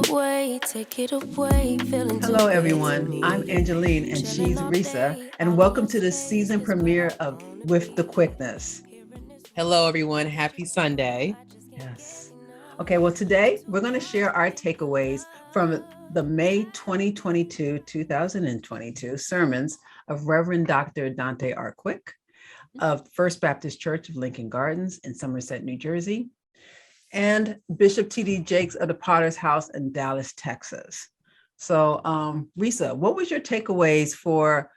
away, take it away. Hello, everyone. I'm Angeline and she's Resa, and welcome to the season premiere of With the Quickness. Hello, everyone. Happy Sunday. Yes. Okay, well, today we're going to share our takeaways from the May 2022 sermons of Reverend Dr. Danté of First Baptist Church of Lincoln Gardens in Somerset, New Jersey, and Bishop T.D. Jakes of the Potter's House in Dallas, Texas. So, Resa, what was your takeaways for,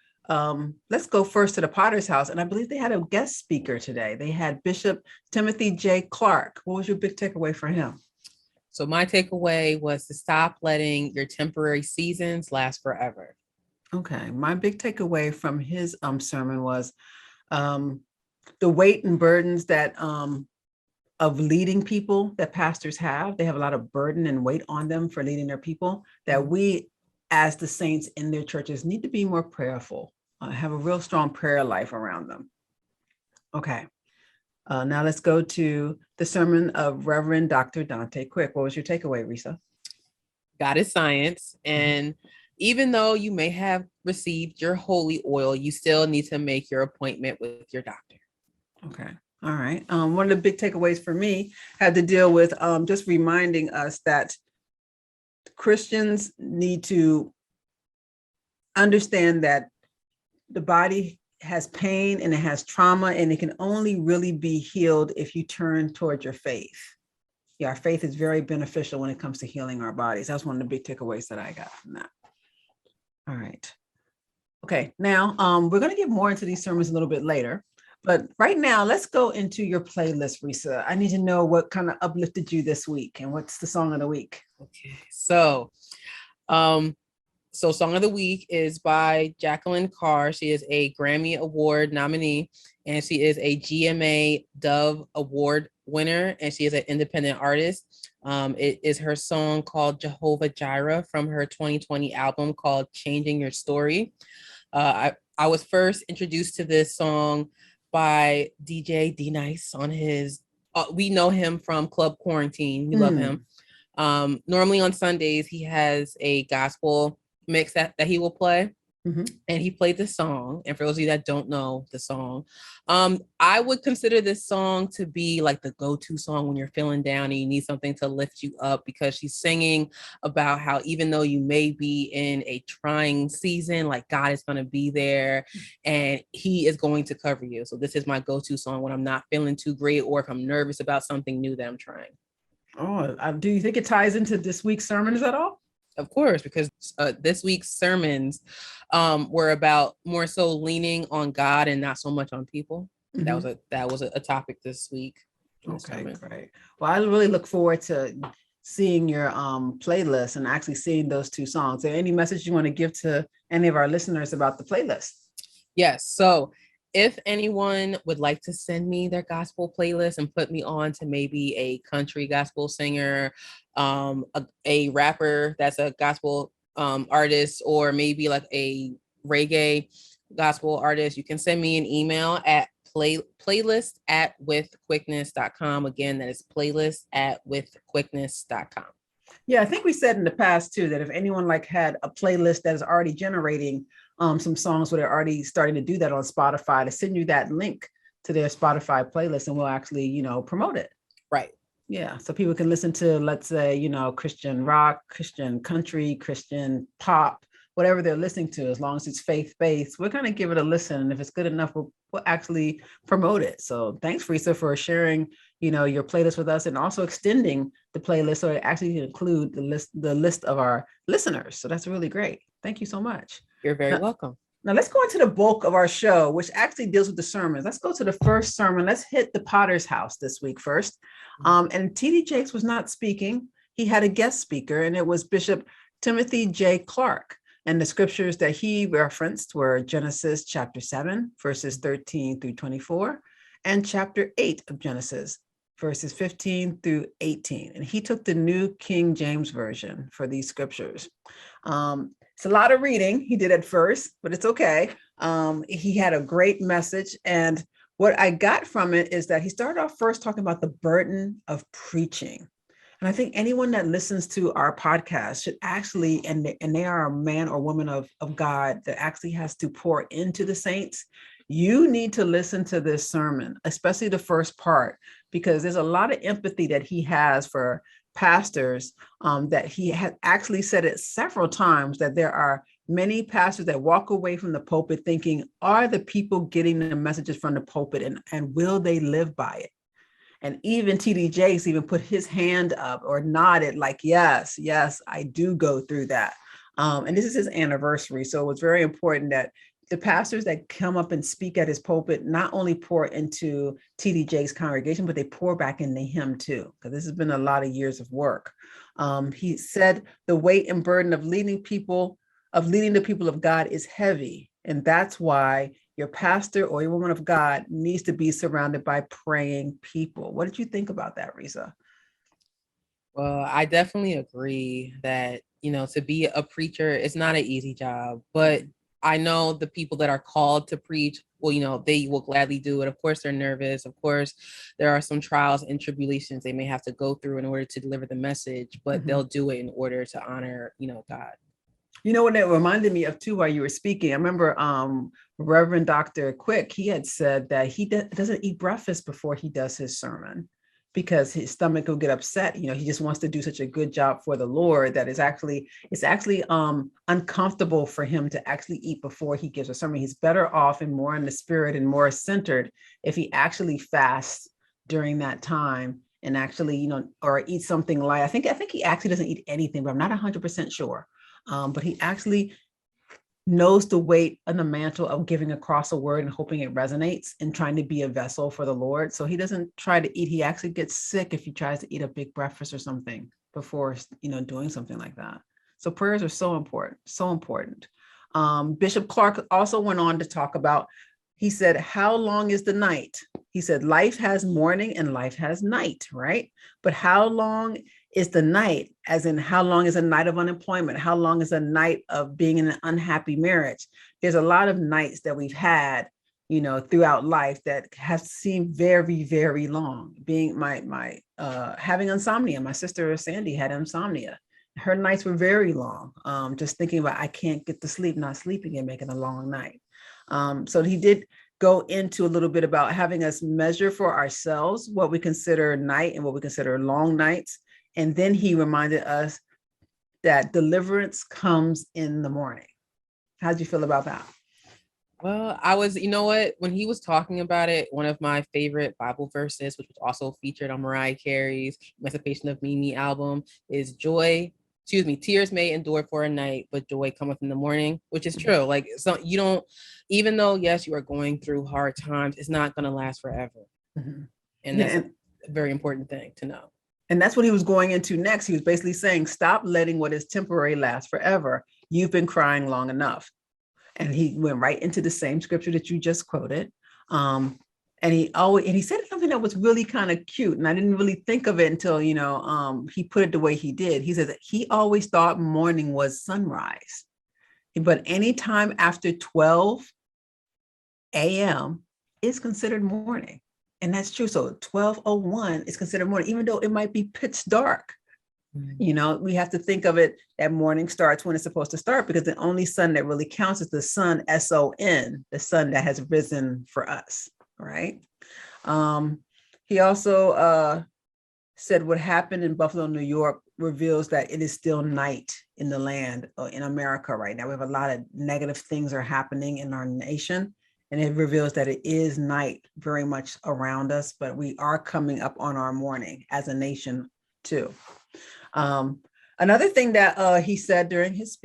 let's go first to the Potter's House. And I believe they had a guest speaker today. They had Bishop Timothy J. Clarke. What was your big takeaway for him? So my takeaway was to stop letting your temporary seasons last forever. Okay. My big takeaway from his sermon was the weight and burdens that of leading people that pastors have. They have a lot of burden and weight on them for leading their people, that we as the saints in their churches need to be more prayerful, have a real strong prayer life around them. Okay. Now let's go to the sermon of Reverend Dr. Danté. Quick, what was your takeaway, Resa? God is science. And even though you may have received your holy oil, you still need to make your appointment with your doctor. Okay. All right. One of the big takeaways for me had to deal with just reminding us that Christians need to understand that the body has pain and it has trauma, and it can only really be healed if you turn toward your faith. Yeah, our faith is very beneficial when it comes to healing our bodies. That's one of the big takeaways that I got from that. All right. Okay. Now, we're going to get more into these sermons a little bit later. But right now, let's go into your playlist, Resa. I need to know what kind of uplifted you this week and what's the song of the week. Okay, so Song of the Week is by Jekalyn Carr. She is a Grammy Award nominee, and she is a GMA Dove Award winner, and she is an independent artist. It is her song called Jehovah Jireh from her 2020 album called Changing Your Story. I was first introduced to this song by DJ D Nice on his, we know him from Club Quarantine. We love him. Normally on Sundays, he has a gospel mix that he will play. And he played the song. And for those of you that don't know the song, I would consider this song to be like the go-to song when you're feeling down and you need something to lift you up, because she's singing about how even though you may be in a trying season, like God is going to be there and he is going to cover you. So this is my go-to song when I'm not feeling too great or if I'm nervous about something new that I'm trying. Oh, do you think it ties into this week's sermons at all? Of course, because this week's sermons were about more so leaning on God and not so much on people. That was a topic this week. Okay, great. Well, I really look forward to seeing your playlist and actually seeing those two songs. Is there any message you want to give to any of our listeners about the playlist? Yes. So if anyone would like to send me their gospel playlist and put me on to maybe a country gospel singer, a rapper that's a gospel artist, or maybe like a reggae gospel artist, you can send me an email at playlist@withquickness.com. Again, that is playlist@withquickness.com. Yeah, I think we said in the past too that if anyone had a playlist that is already generating some songs where they're already starting to do that on Spotify, to send you that link to their Spotify playlist and we'll actually, promote it. Right. Yeah. So people can listen to, let's say, Christian rock, Christian country, Christian pop, whatever they're listening to, as long as it's faith-based, we're going to give it a listen. And if it's good enough, we'll actually promote it. So thanks, Resa, for sharing, your playlist with us and also extending the playlist so it actually include the list of our listeners. So that's really great. Thank you so much. You're very welcome. Now let's go into the bulk of our show, which actually deals with the sermons. Let's go to the first sermon. Let's hit the Potter's House this week first. And T.D. Jakes was not speaking. He had a guest speaker, and it was Bishop Timothy J. Clarke. And the scriptures that he referenced were Genesis chapter 7, verses 13 through 24, and chapter 8 of Genesis, verses 15 through 18. And he took the New King James Version for these scriptures. It's a lot of reading he did at first, but it's okay. He had a great message. And what I got from it is that he started off first talking about the burden of preaching. And I think anyone that listens to our podcast should actually, and they are a man or woman of God that actually has to pour into the saints. You need to listen to this sermon, especially the first part, because there's a lot of empathy that he has for pastors, that he has actually said it several times, that there are many pastors that walk away from the pulpit thinking, are the people getting the messages from the pulpit, and will they live by it? And even TD Jakes even put his hand up or nodded like, yes, I do go through that. And this is his anniversary. So it was very important that the pastors that come up and speak at his pulpit not only pour into TD Jakes' congregation, but they pour back into him too, because this has been a lot of years of work. He said the weight and burden of leading the people of God is heavy. And that's why your pastor or your woman of God needs to be surrounded by praying people. What did you think about that, Resa? Well, I definitely agree that, to be a preacher, it's not an easy job, but I know the people that are called to preach, well, they will gladly do it. Of course, they're nervous. Of course, there are some trials and tribulations they may have to go through in order to deliver the message, but they'll do it in order to honor, God. You know what it reminded me of too while you were speaking? I remember Reverend Dr. Quick, he had said that he doesn't eat breakfast before he does his sermon because his stomach will get upset. He just wants to do such a good job for the Lord that it's actually uncomfortable for him to actually eat before he gives a sermon. He's better off and more in the spirit and more centered if he actually fasts during that time and actually, or eat something light. I think he actually doesn't eat anything, but I'm not 100% sure. But he actually knows the weight and the mantle of giving across a word and hoping it resonates and trying to be a vessel for the Lord. So he doesn't try to eat. He actually gets sick if he tries to eat a big breakfast or something before, doing something like that. So prayers are so important, so important. Bishop Clarke also went on to talk about, he said, how long is the night? He said, life has morning and life has night, right? But how long is the night, as in how long is a night of unemployment? How long is a night of being in an unhappy marriage? There's a lot of nights that we've had, throughout life that have seemed very, very long. Being having insomnia. My sister Sandy had insomnia. Her nights were very long. Just thinking about, I can't get to sleep, not sleeping and making a long night. So he did go into a little bit about having us measure for ourselves what we consider night and what we consider long nights. And then he reminded us that deliverance comes in the morning. How'd you feel about that? Well, when he was talking about it, one of my favorite Bible verses, which was also featured on Mariah Carey's Emancipation of Mimi album, is tears may endure for a night, but joy cometh in the morning, which is true. Like, so you don't, even though, yes, you are going through hard times, it's not going to last forever. And that's a very important thing to know. And that's what he was going into next. He was basically saying, stop letting what is temporary last forever. You've been crying long enough. And he went right into the same scripture that you just quoted. And he said something that was really kind of cute. And I didn't really think of it until, he put it the way he did. He said that he always thought morning was sunrise. But anytime after 12 a.m. is considered morning. And that's true. So 12:01 is considered morning, even though it might be pitch dark. We have to think of it that morning starts when it's supposed to start, because the only sun that really counts is the sun, S-O-N, the sun that has risen for us, right? He also said what happened in Buffalo, New York reveals that it is still night in the land, in America right now. We have a lot of negative things are happening in our nation. And it reveals that it is night very much around us, but we are coming up on our morning as a nation too. Another thing that he said during his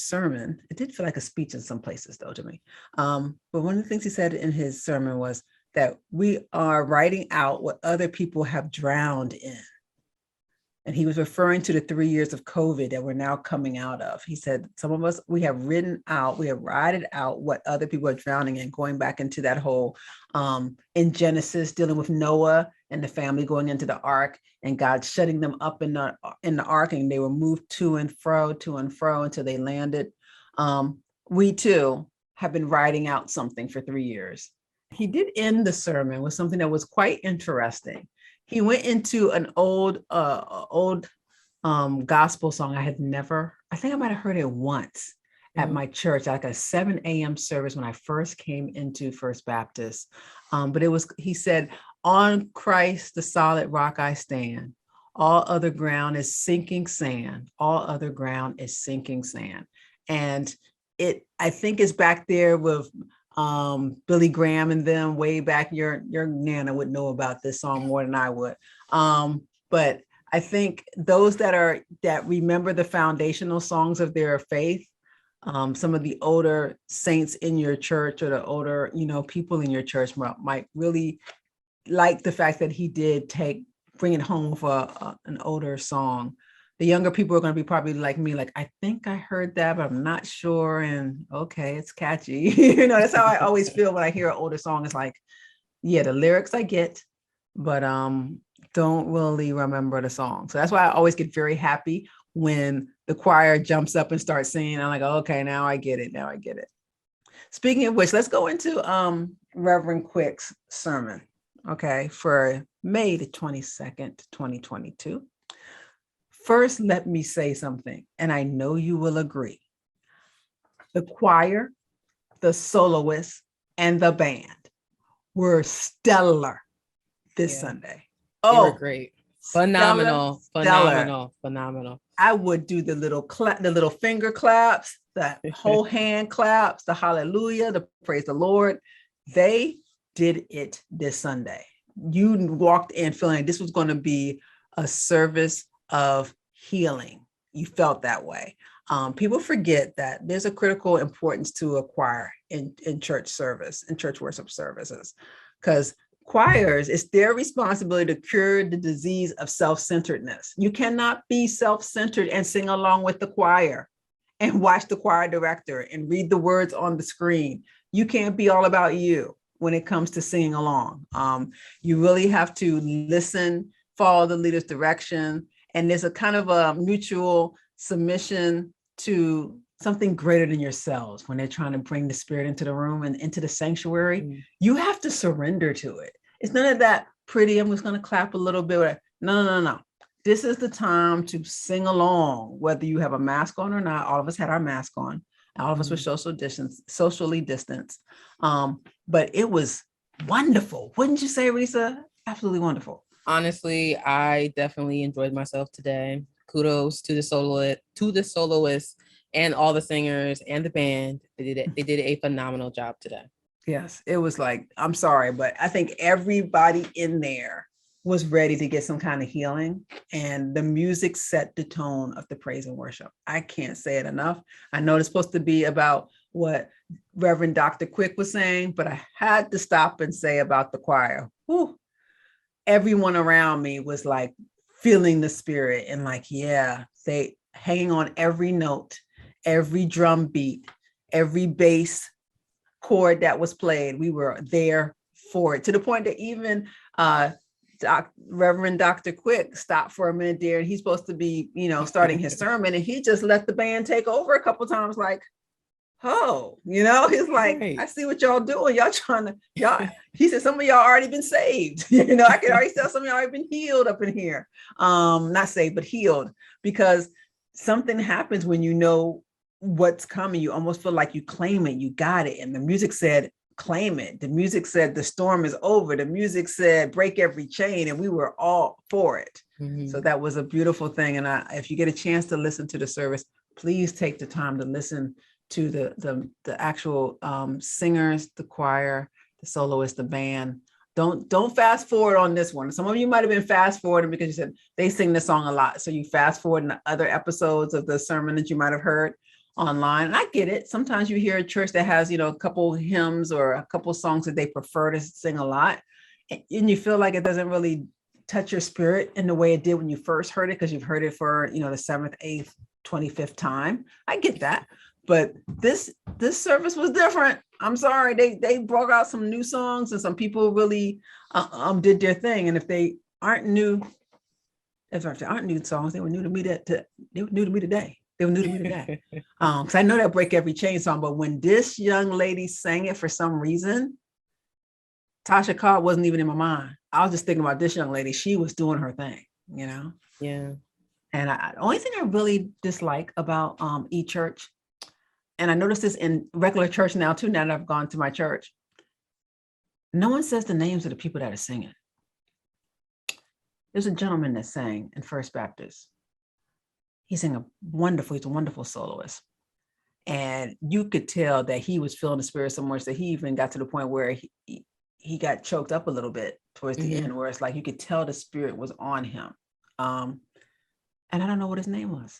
sermon, it did feel like a speech in some places though to me. But one of the things he said in his sermon was that we are writing out what other people have drowned in. And he was referring to the 3 years of COVID that we're now coming out of. He said, some of us, we have written out what other people are drowning in, going back into that whole, in Genesis, dealing with Noah and the family going into the ark and God shutting them up in the ark, and they were moved to and fro until they landed. We too have been writing out something for 3 years. He did end the sermon with something that was quite interesting. he went into an old gospel song. I think I might have heard it once at my church, like a 7 a.m. service when I first came into First Baptist. But he said, "On Christ, the solid rock I stand. All other ground is sinking sand. All other ground is sinking sand." And I think it's back there with Billy Graham and them way back. Your Nana would know about this song more than I would. But I think those that remember the foundational songs of their faith, some of the older saints in your church or the older, people in your church might really like the fact that he did bring it home for an older song. The younger people are going to be probably like me, like, I think I heard that, but I'm not sure. And okay, it's catchy. That's how I always feel when I hear an older song. It's like, yeah, the lyrics I get, but don't really remember the song. So that's why I always get very happy when the choir jumps up and starts singing. I'm like, okay, now I get it. Speaking of which, let's go into Reverend Quick's sermon, okay, for May the 22nd, 2022. First, let me say something, and I know you will agree. The choir, the soloists, and the band were stellar this Sunday. They were great. Phenomenal. I would do the little finger claps, the whole hand claps, the hallelujah, the praise the Lord. They did it this Sunday. You walked in feeling this was going to be a service of healing. You felt that way. People forget that there's a critical importance to a choir in church service, in church worship services, because choirs, it's their responsibility to cure the disease of self-centeredness. You cannot be self-centered and sing along with the choir and watch the choir director and read the words on the screen. You can't be all about you when it comes to singing along. You really have to listen, follow the leader's direction, and there's a kind of a mutual submission to something greater than yourselves when they're trying to bring the spirit into the room and into the sanctuary. You have to surrender to it. It's none of that pretty, I'm just going to clap a little bit. No. This is the time to sing along, whether you have a mask on or not. All of us had our mask on. All of us were socially distanced. But it was wonderful. Wouldn't you say, Resa? Absolutely wonderful. Honestly, I definitely enjoyed myself today. Kudos to the soloists and all the singers and the band. They did a phenomenal job today. Yes, it was like, I'm sorry, but I think everybody in there was ready to get some kind of healing, and the music set the tone of the praise and worship. I can't say it enough. I know it's supposed to be about what Reverend Dr. Quick was saying, but I had to stop and say about the choir. Whew. Everyone around me was like feeling the spirit and like, they hanging on every note, every drum beat, every bass chord that was played. We were there for it, to the point that even Reverend Dr. Quick stopped for a minute there, and he's supposed to be, starting his sermon, and he just let the band take over a couple times, like, he's like, I see what y'all doing. He said, some of y'all already been saved. I can already tell some of y'all already been healed up in here. Not saved, but healed, because something happens when you know what's coming. You almost feel like you claim it, you got it. And the music said, claim it. The music said, the storm is over. The music said, break every chain. And we were all for it. Mm-hmm. So that was a beautiful thing. And if you get a chance to listen to the service, please take the time to listen to the actual singers, the choir, the soloists, the band. Don't fast forward on this one. Some of you might have been fast forwarding because you said they sing this song a lot. So you fast forward in the other episodes of the sermon that you might have heard online. And I get it. Sometimes you hear a church that has, a couple hymns or a couple songs that they prefer to sing a lot. And you feel like it doesn't really touch your spirit in the way it did when you first heard it, because you've heard it for, the 7th, 8th, 25th time. I get that. But this service was different. I'm sorry. They brought out some new songs, and some people really did their thing. And if they aren't new songs, they were new to me today. They were new to me today. Because I know that Break Every Chain song, but when this young lady sang it, for some reason, Tasha Cobb wasn't even in my mind. I was just thinking about this young lady. She was doing her thing, you know? Yeah. And the only thing I really dislike about e-church, and I noticed this in regular church now too, now that I've gone to my church, no one says the names of the people that are singing. There's a gentleman that sang in First Baptist. He's a wonderful soloist. And you could tell that he was feeling the spirit so much that he even got to the point where he got choked up a little bit towards the end, where it's like you could tell the spirit was on him. And I don't know what his name was.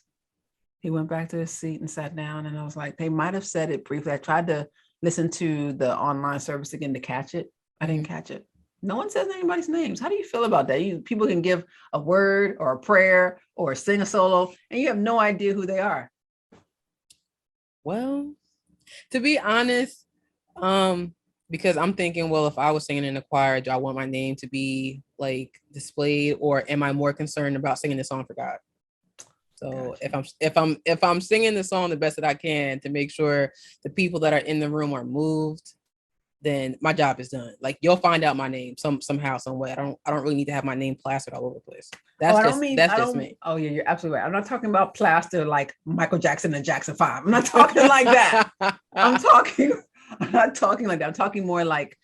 He went back to his seat and sat down, and I was like, they might have said it briefly. I tried to listen to the online service again to catch it. I didn't catch it. No one says anybody's names. How do you feel about that? People can give a word or a prayer or sing a solo, and you have no idea who they are. Well, to be honest, because I'm thinking, well, if I was singing in the choir, do I want my name to be like displayed, or am I more concerned about singing the song for God? So gotcha. if I'm singing the song the best that I can to make sure the people that are in the room are moved, then my job is done. Like, you'll find out my name somehow, some way. I don't really need to have my name plastered all over the place. That's just me. Oh yeah, you're absolutely right. I'm not talking about plaster like Michael Jackson and Jackson 5. I'm not talking like that. I'm not talking like that. I'm talking more like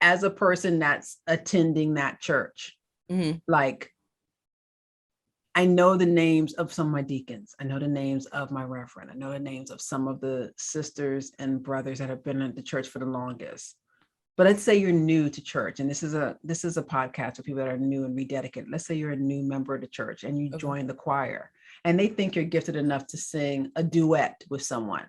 as a person that's attending that church. Like, I know the names of some of my deacons. I know the names of my reverend. I know the names of some of the sisters and brothers that have been at the church for the longest. But let's say you're new to church, and this is a podcast for people that are new and rededicated. Let's say you're a new member of the church and you join the choir, and they think you're gifted enough to sing a duet with someone.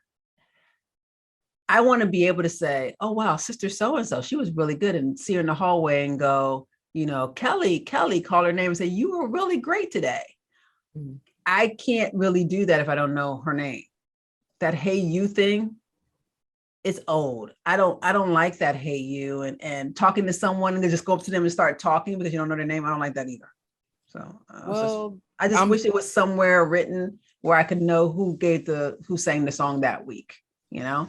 I want to be able to say, oh, wow, Sister so-and-so, she was really good, and see her in the hallway and go, you know, Kelly, call her name and say, you were really great today. I can't really do that if I don't know her name. That hey you thing, it's old. I don't like that hey you and talking to someone and just go up to them and start talking because you don't know their name. I don't like that either. So I just wish it was somewhere written where I could know who sang the song that week, you know?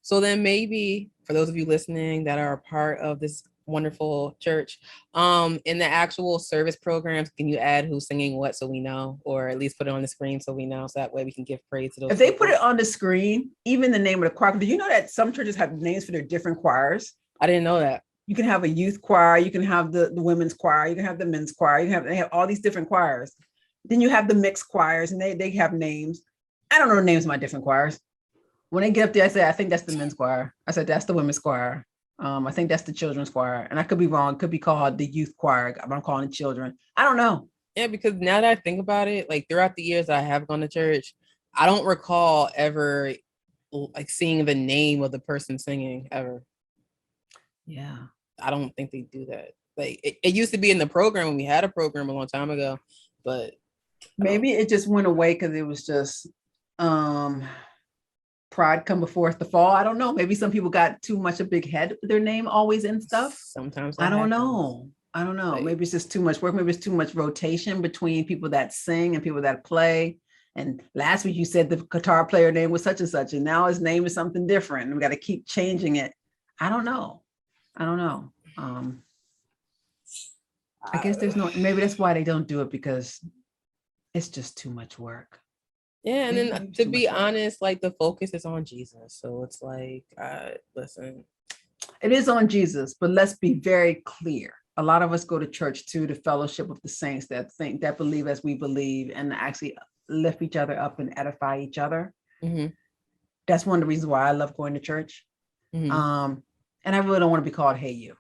So then maybe for those of you listening that are a part of this wonderful church, in the actual service programs, can you add who's singing what so we know, or at least put it on the screen so we know, so that way we can give praise to those if people. They put it on the screen, even the name of the choir. Do you know that some churches have names for their different choirs? I didn't know that. You can have a youth choir, you can have the women's choir, you can have the men's choir, they have all these different choirs. Then you have the mixed choirs, and they have names. I don't know the names of my different choirs. When they get up there, I say, I think that's the men's choir. I said, that's the women's choir. I think that's the children's choir. And I could be wrong. It could be called the youth choir, but I'm calling it children. I don't know. Yeah, because now that I think about it, like throughout the years that I have gone to church, I don't recall ever like seeing the name of the person singing ever. Yeah. I don't think they do that. Like it used to be in the program when we had a program a long time ago, but maybe it just went away because it was just pride come before the fall. I don't know. Maybe some people got too much a big head with their name always in stuff. Sometimes I don't know. Like, maybe it's just too much work. Maybe it's too much rotation between people that sing and people that play. And last week you said the guitar player name was such and such, and now his name is something different. And we got to keep changing it. I don't know. I guess maybe that's why they don't do it, because it's just too much work. Yeah, and then to be honest, like the focus is on Jesus. So it's like, listen. It is on Jesus, but let's be very clear. A lot of us go to church to the fellowship of the saints that believe as we believe, and actually lift each other up and edify each other. That's one of the reasons why I love going to church. And I really don't want to be called hey you.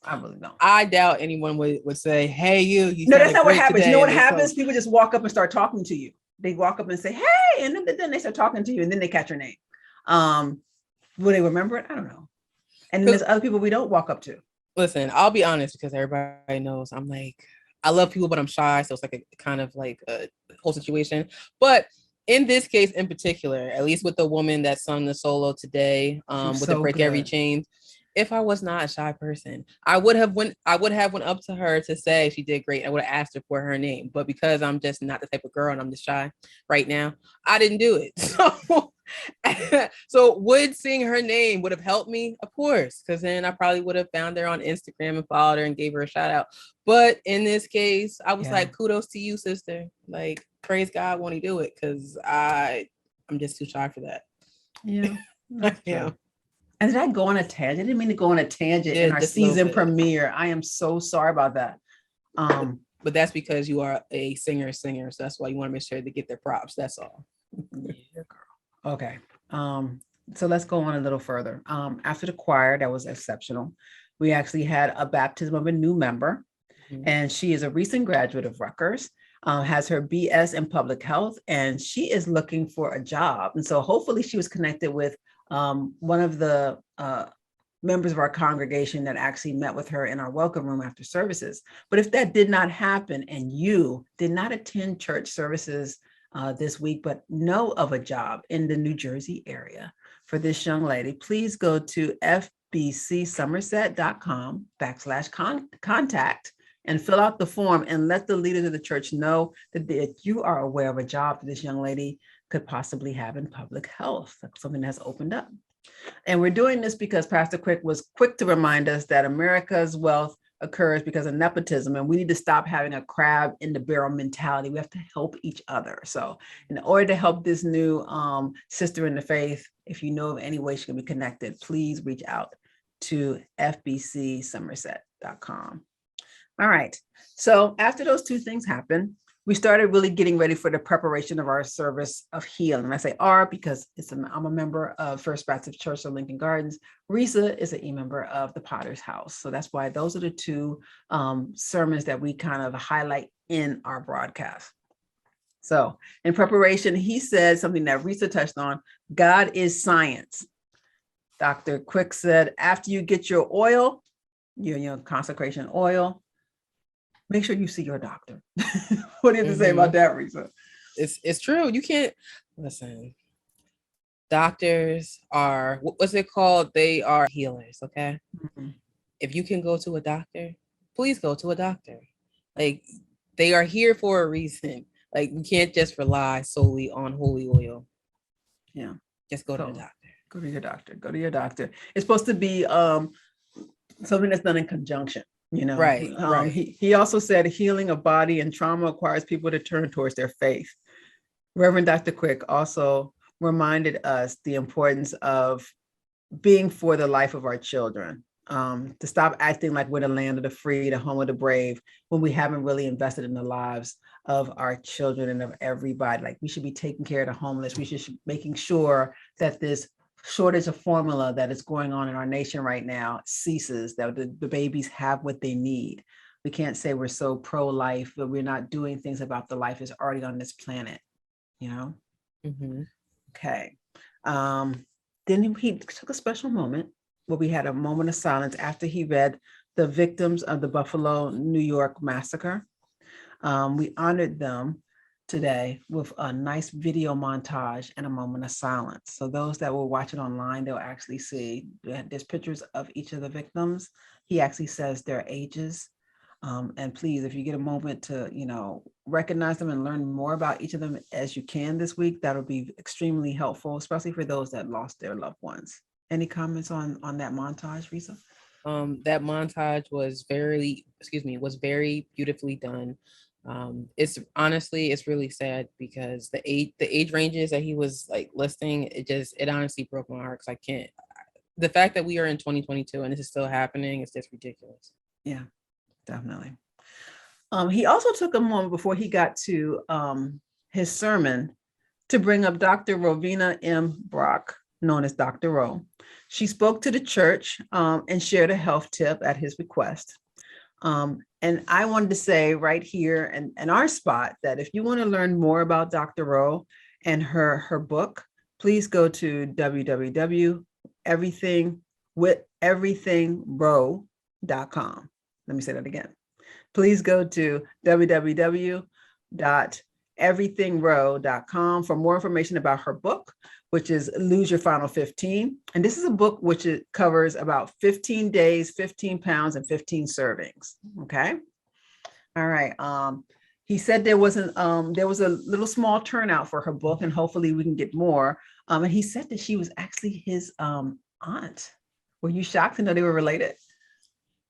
I really don't. I doubt anyone would say, hey you. No, that's not what happens. You know what happens? People just walk up and start talking to you. They walk up and say, hey, and then they start talking to you, and then they catch your name. Will they remember it? I don't know. And then there's other people we don't walk up to. Listen, I'll be honest, because everybody knows I'm like, I love people, but I'm shy. So it's like a kind of like a whole situation. But in this case in particular, at least with the woman that sung the solo today, with the Break Every Chain, if I was not a shy person, I would have went up to her to say she did great. I would have asked her for her name, but because I'm just not the type of girl and I'm just shy right now, I didn't do it. So So would seeing her name would have helped me? Of course, because then I probably would have found her on Instagram and followed her and gave her a shout out. But in this case, I was like, kudos to you, sister. Like, praise God when he do it, because I'm just too shy for that. Yeah. Yeah. And did I go on a tangent? I didn't mean to go on a tangent in our season premiere. I am so sorry about that. But that's because you are a singer, so that's why you want to make sure they get their props. That's all. Yeah, girl. Okay. So let's go on a little further. After the choir, that was exceptional. We actually had a baptism of a new member, and she is a recent graduate of Rutgers, has her BS in public health, and she is looking for a job. And so hopefully she was connected with one of the members of our congregation that actually met with her in our welcome room after services. But if that did not happen and you did not attend church services this week, but know of a job in the New Jersey area for this young lady, please go to fbcsomerset.com/contact and fill out the form and let the leaders of the church know that you are aware of a job that this young lady could possibly have in public health. That's something that's opened up. And we're doing this because Pastor Quick was quick to remind us that America's wealth occurs because of nepotism, and we need to stop having a crab in the barrel mentality. We have to help each other. So in order to help this new sister in the faith, if you know of any way she can be connected, please reach out to fbcsomerset.com. All right. So after those two things happened, we started really getting ready for the preparation of our service of healing. And I say "our" because I'm a member of First Baptist Church of Lincoln Gardens. Resa is a member of the Potter's House. So that's why those are the two sermons that we kind of highlight in our broadcast. So in preparation, he said something that Resa touched on: God is science. Dr. Quick said, after you get your oil, your consecration oil, make sure you see your doctor. What do you have to say about that, Resa? It's true. You can't listen. Doctors are, what's it called? They are healers. Okay. If you can go to a doctor, please go to a doctor. Like, they are here for a reason. Like, we can't just rely solely on holy oil. Yeah. Just go to the doctor. Go to your doctor. Go to your doctor. It's supposed to be something that's done in conjunction. Right. He also said healing of body and trauma requires people to turn towards their faith. Reverend Dr. Quick also reminded us the importance of being for the life of our children, to stop acting like we're the land of the free, the home of the brave, when we haven't really invested in the lives of our children and of everybody. Like, we should be taking care of the homeless. We should be making sure that this shortage of formula that is going on in our nation right now ceases, that the babies have what they need. We can't say we're so pro-life, but we're not doing things about the life that's already on this planet, Okay. Then he took a special moment where we had a moment of silence after he read the victims of the Buffalo, New York massacre. We honored them today with a nice video montage and a moment of silence. So those that will watch it online, they'll actually see there's pictures of each of the victims. He actually says their ages. And please, if you get a moment to, recognize them and learn more about each of them as you can this week, that'll be extremely helpful, especially for those that lost their loved ones. Any comments on that montage, Resa? That montage was very beautifully done. It's really sad because the age ranges that he was like listing, it honestly broke my heart, because the fact that we are in 2022 and this is still happening is just ridiculous. Yeah, definitely. He also took a moment before he got to his sermon to bring up Dr. Rovina M. Brock, known as Dr. Ro. She spoke to the church and shared a health tip at his request. And I wanted to say right here in our spot that if you want to learn more about Dr. Ro and her book, please go to www.everythingro.com. Let me say that again. Please go to www.everythingro.com for more information about her book, which is Lose Your Final 15. And this is a book which it covers about 15 days, 15 pounds, and 15 servings. Okay. All right. He said there was a little small turnout for her book, and hopefully we can get more. And he said that she was actually his aunt. Were you shocked to know they were related?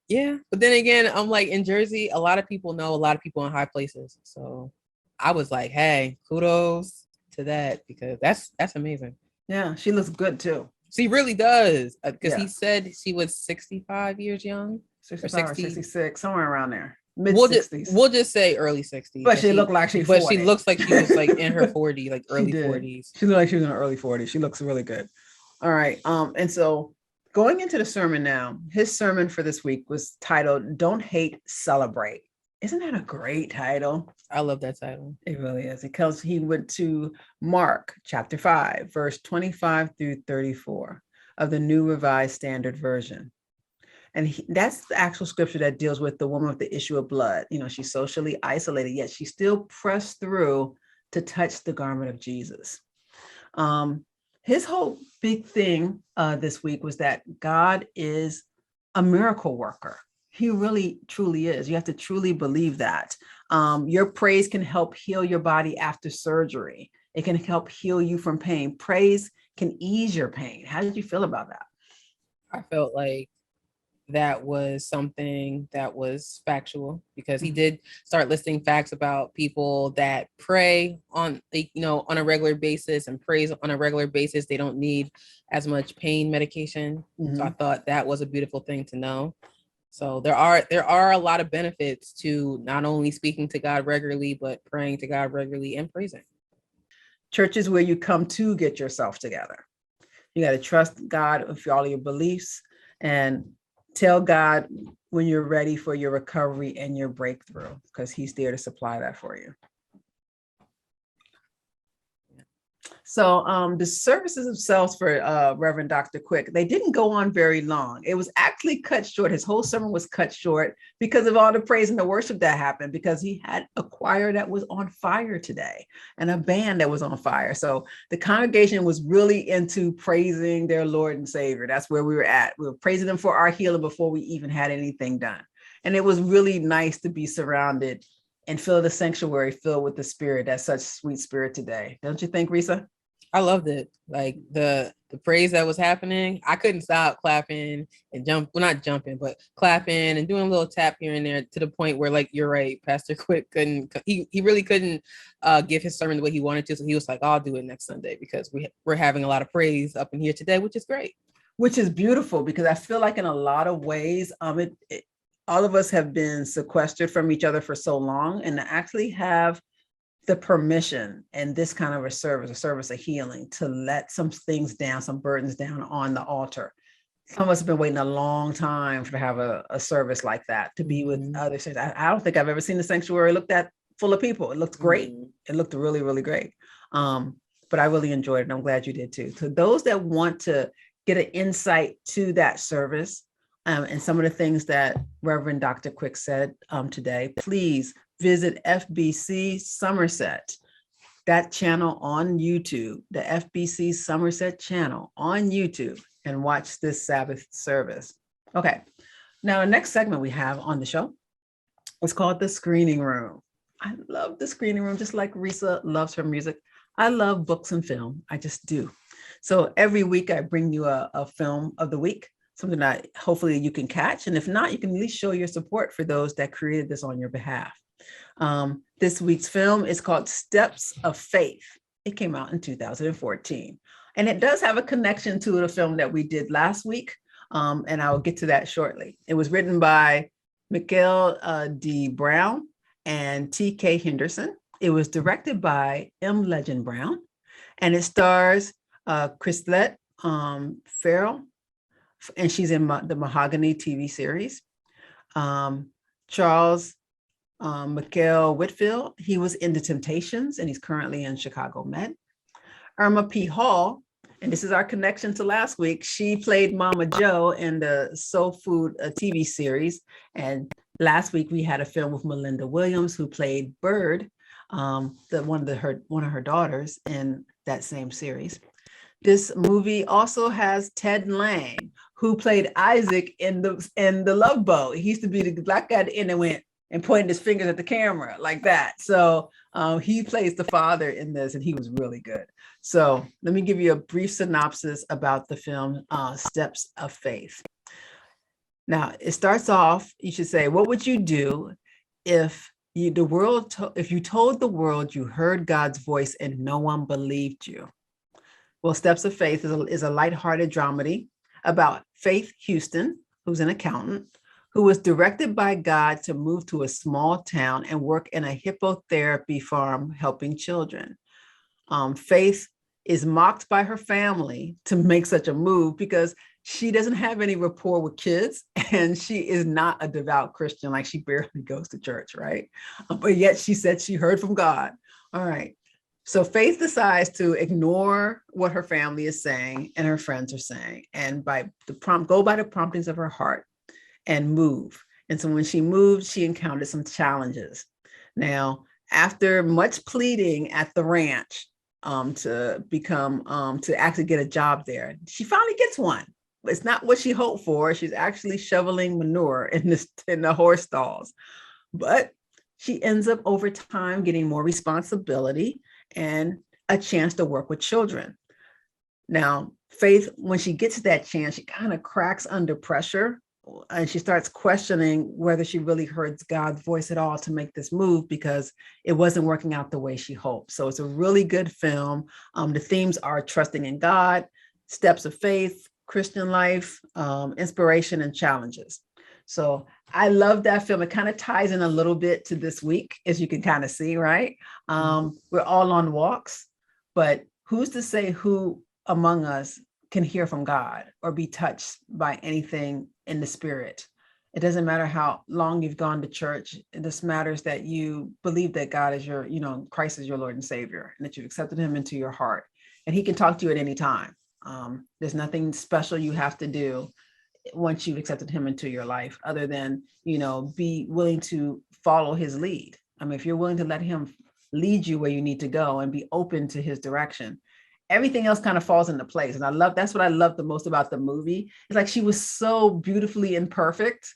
Yeah, but then again, I'm like, in Jersey, a lot of people know a lot of people in high places. So I was like, hey, kudos to that, because that's amazing. Yeah, she looks good too. She really does, because Yeah. he said she was 65 years young. 65 or 66, somewhere around there. Mid We'll 60s. We'll just say early 60s. But she looked like she's 40. 40. But she looks like she was like in her 40s, like early 40s. She looked like she was in her early 40s. She looks really good. All right. And so going into the sermon now, his sermon for this week was titled, Don't Hate, Celebrate. Isn't that a great title? I love that title. It really is. Because he went to Mark chapter 5, verse 25 through 34 of the New Revised Standard Version. And that's the actual scripture that deals with the woman with the issue of blood. You know, she's socially isolated, yet she still pressed through to touch the garment of Jesus. His whole big thing this week was that God is a miracle worker. He really, truly is. You have to truly believe that. Your praise can help heal your body after surgery. It can help heal you from pain. Praise can ease your pain. How did you feel about that? I felt like that was something that was factual, because he did start listing facts about people that pray on a regular basis and praise on a regular basis. They don't need as much pain medication. So I thought that was a beautiful thing to know. So there are a lot of benefits to not only speaking to God regularly, but praying to God regularly and praising. Church is where you come to get yourself together. You got to trust God with all your beliefs and tell God when you're ready for your recovery and your breakthrough, because he's there to supply that for you. So the services themselves for Reverend Dr. Quick, they didn't go on very long. It was actually cut short. His whole sermon was cut short because of all the praise and the worship that happened, because he had a choir that was on fire today and a band that was on fire. So the congregation was really into praising their Lord and Savior. That's where we were at. We were praising him for our healing before we even had anything done. And it was really nice to be surrounded and feel the sanctuary filled with the Spirit. That's such sweet spirit today. Don't you think, Resa? I loved it. Like the praise that was happening, I couldn't stop clapping and not jumping, but clapping and doing a little tap here and there, to the point where, like, you're right, Pastor Quick he really couldn't give his sermon the way he wanted to. So he was like, I'll do it next Sunday, because we're having a lot of praise up in here today, which is great. Which is beautiful, because I feel like in a lot of ways, all of us have been sequestered from each other for so long, and to actually have the permission and this kind of a service of healing, to let some things down, some burdens down on the altar. Some of us have been waiting a long time to have a service like that, to be with other saints. I don't think I've ever seen the sanctuary looked at full of people. It looked great. It looked really, really great. But I really enjoyed it, and I'm glad you did too. So those that want to get an insight to that service and some of the things that Reverend Dr. Quick said today, please visit FBC Somerset, that channel on YouTube, the FBC Somerset channel on YouTube, and watch this Sabbath service. Okay, now the next segment we have on the show is called The Screening Room. I love the screening room, just like Resa loves her music. I love books and film. I just do. So every week I bring you a film of the week, something that hopefully you can catch. And if not, you can at least show your support for those that created this on your behalf. This week's film is called Steps of Faith. It came out in 2014. And it does have a connection to the film that we did last week. And I'll get to that shortly. It was written by Michael D. Brown and T.K. Henderson. It was directed by M. Legend Brown. And it stars Chrislette Farrell, and she's in the Mahogany TV series. Charles Michael Whitfield, he was in The Temptations, and he's currently in Chicago Med. Irma P. Hall, and this is our connection to last week. She played Mama Joe in the Soul Food TV series. And last week we had a film with Melinda Williams, who played Bird, one of her daughters in that same series. This movie also has Ted Lang, who played Isaac in the Love Boat. He used to be the black guy at the end that went and pointed his fingers at the camera like that. So he plays the father in this, and he was really good. So let me give you a brief synopsis about the film Steps of Faith. Now, it starts off, you should say, what would you do if you told the world you heard God's voice and no one believed you? Well, Steps of Faith is a lighthearted dramedy about Faith Houston, who's an accountant, who was directed by God to move to a small town and work in a hippotherapy farm helping children. Faith is mocked by her family to make such a move because she doesn't have any rapport with kids and she is not a devout Christian. Like, she barely goes to church, right? But yet she said she heard from God. All right. So Faith decides to ignore what her family is saying and her friends are saying, and go by the promptings of her heart and move. And so when she moved, she encountered some challenges. Now, after much pleading at the ranch to actually get a job there, she finally gets one. It's not what she hoped for. She's actually shoveling manure in the horse stalls, but she ends up over time getting more responsibility and a chance to work with children. Now, Faith, when she gets that chance, she kind of cracks under pressure and she starts questioning whether she really heard God's voice at all to make this move, because it wasn't working out the way she hoped. So it's a really good film. The themes are trusting in God, steps of faith, Christian life, inspiration, and challenges. So I love that film. It kind of ties in a little bit to this week, as you can kind of see, right? We're all on walks, but who's to say who among us can hear from God or be touched by anything in the spirit? It doesn't matter how long you've gone to church. It just matters that you believe that God is Christ is your Lord and Savior, and that you've accepted him into your heart, and he can talk to you at any time. There's nothing special you have to do once you've accepted him into your life, other than, be willing to follow his lead. I mean, if you're willing to let him lead you where you need to go and be open to his direction, everything else kind of falls into place. And that's what I love the most about the movie. It's like she was so beautifully imperfect.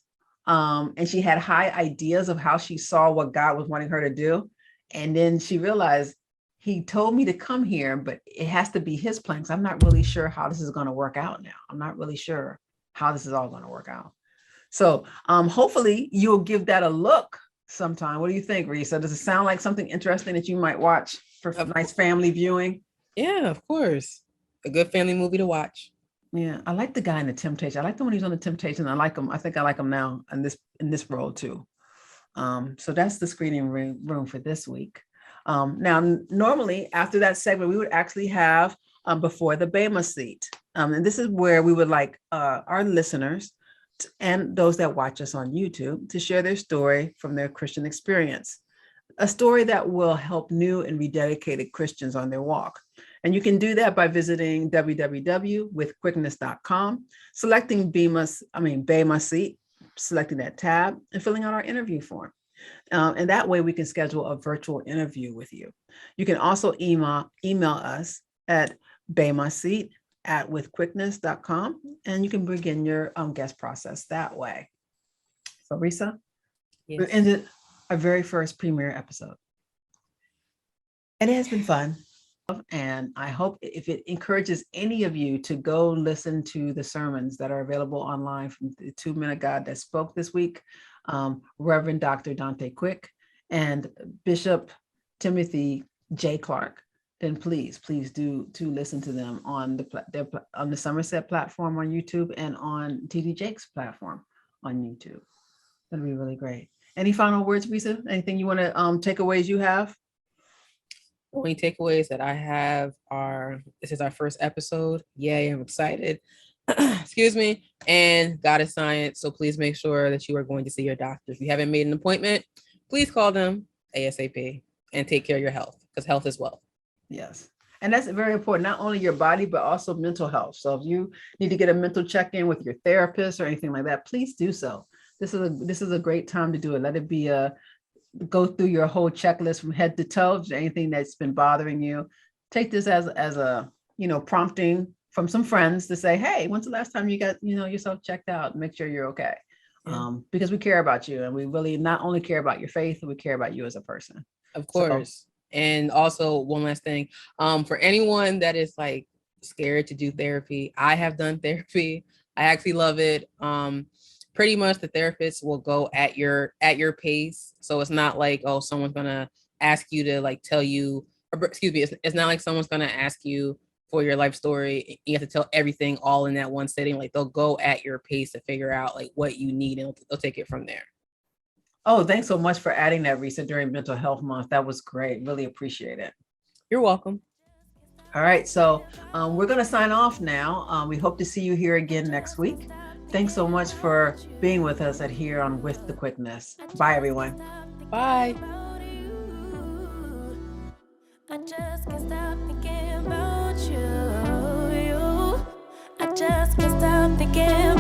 And she had high ideas of how she saw what God was wanting her to do. And then she realized, he told me to come here, but it has to be his plan, because I'm not really sure how this is going to work out now. I'm not really sure how this is all going to work out. So hopefully you'll give that a look sometime. What do you think, Resa? Does it sound like something interesting that you might watch for nice family viewing? Yeah, of course. A good family movie to watch. Yeah, I like the guy in The Temptation. I like the one who's on The Temptation. I like him. I think I like him now in this role too. So that's the screening room for this week. Now, normally after that segment, we would actually have before the Bema seat. And this is where we would like our listeners and those that watch us on YouTube to share their story from their Christian experience, a story that will help new and rededicated Christians on their walk. And you can do that by visiting www.withquickness.com, selecting Bema seat, selecting that tab, and filling out our interview form. And that way we can schedule a virtual interview with you. You can also email us at bemaseat@withquickness.com, and you can begin your guest process that way. So Resa, yes. We ended our very first premiere episode. And it has been fun. And I hope if it encourages any of you to go listen to the sermons that are available online from the 2 Men of God that spoke this week, Reverend Dr. Danté Quick and Bishop Timothy J. Clarke, then please do listen to them on the Somerset platform on YouTube and on TD Jake's platform on YouTube. That'll be really great. Any final words, Resa? Anything you want to takeaways you have? Only takeaways that I have are, this is our first episode. Yay, I'm excited. Excuse me. And God is science. So please make sure that you are going to see your doctor. If you haven't made an appointment, please call them ASAP and take care of your health, because health is wealth. Yes. And that's very important, not only your body, but also mental health. So if you need to get a mental check-in with your therapist or anything like that, please do so. This is a great time to do it. Let it be go through your whole checklist from head to toe, anything that's been bothering you. Take this as a prompting from some friends to say, hey, when's the last time you got yourself checked out, and make sure you're okay. Because we care about you, and we really not only care about your faith, we care about you as a person. Of course. And also one last thing, for anyone that is like scared to do therapy, I have done therapy. I actually love it. Pretty much the therapist will go at your pace. So it's not like, oh, someone's gonna ask you to like tell you, or excuse me, it's not like someone's gonna ask you for your life story. You have to tell everything all in that one sitting. Like they'll go at your pace to figure out like what you need, and they'll take it from there. Oh, thanks so much for adding that, Resa, during Mental Health Month. That was great. Really appreciate it. You're welcome. All right, so we're going to sign off now. We hope to see you here again next week. Thanks so much for being with us at here on With the Quickness. Bye, everyone. Bye. I just can't stop thinking about you. I just can't stop thinking